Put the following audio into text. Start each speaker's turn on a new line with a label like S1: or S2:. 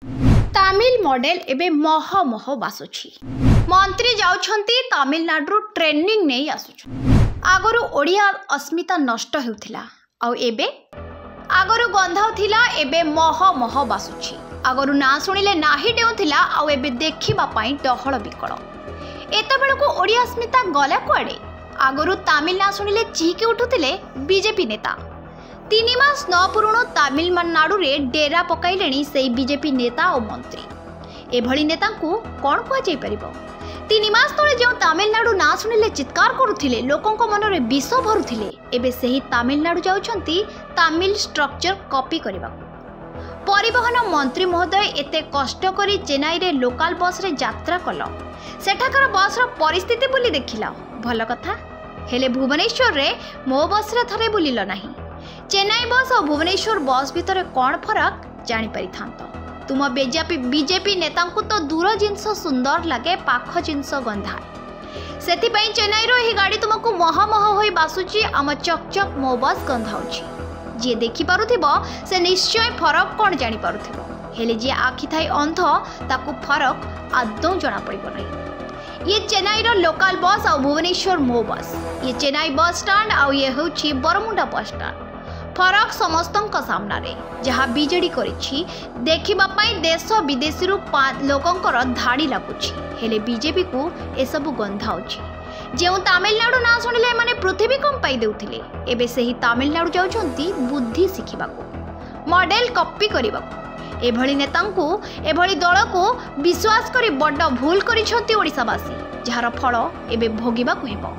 S1: तामिल model एबे मह मह बासुछि। मंत्री जाउछंती तमिलनाडु ट्रेनिंग नहीं आसुछ। आगरु ओडिया अस्मिता नष्ट हेउथिला आउ एबे आगरु गंधाउथिला एबे मह मह बासुछि। आगरु ना सुनिले नाही डेउथिला आउ एबे देखिबा पई डहळ बिकळ। एतबेळको ओडिया अस्मिता गला कुआडे। आगरु तमिल ना सुनिले चीके उठुथिले बीजेपी नेता। 3 मास न पुरुण तमिलनाडु रे डेरा पकाइलेनी सेई बीजेपी नेता और मंत्री। एभली नेता को कौन कह जाई परिबो। 3 मास तले जो तमिलनाडु ना सुनिले चित्कार करुथिले लोकंक मनरे विष भरुथिले एबे सेही तमिलनाडु जाउछंती तमिल स्ट्रक्चर कॉपी करबा। परिवहन मंत्री महोदय एते कष्ट करी चेन्नई रे लोकल बस रे यात्रा कल। सेठाकर बस रो परिस्थिति बुली देखिला भल कथा। हेले भुवनेश्वर रे मो बस रे थरे बुलिल नाही। चेन्नई बस और भुवनेश्वर बस भितर कौन फरक जानी पारि थांत। तुम बीजेपी नेता को तो दूर जिनस सुंदर लगे पाख जिनस गंधा। सेथिपई चेन्नई रो ही गाड़ी तुमको मह मह होई बासुची आम चकचक मो बस गंधाउची। जे देखि पारुथिबो से निश्चय फरक कौन जानी पारुथिबो। हेले जे आखि थाई अंध ताकू फरक आदौ जना पड़िबो नहीं। ये चेन्नई रो लोकल बस और भुवनेश्वर मो बस। ये चेन्नई बस स्टैंड और ये होची बरमुंडा बस स्टैंड। फरक समस्तंक सामना रे जहाँ बीजेडी करिछि देखिबा पई देश विदेशी लोकंकर धाड़ी लागुछि। हेले बीजेपी को एसबु गंधाउछि। जेउ तमिलनाडु ना सुनिले माने पृथ्वी कम पाई देउथिले एबे सेही तमिलनाडु जाउछंती बुद्धि सिखिबाकू मॉडल कॉपी करिबाकू। एभली नेतांकू एभली दल को विश्वास करी बड़ भूल करिछंती ओडिसावासी जहार फल एबे भोगिबाकू हेबो।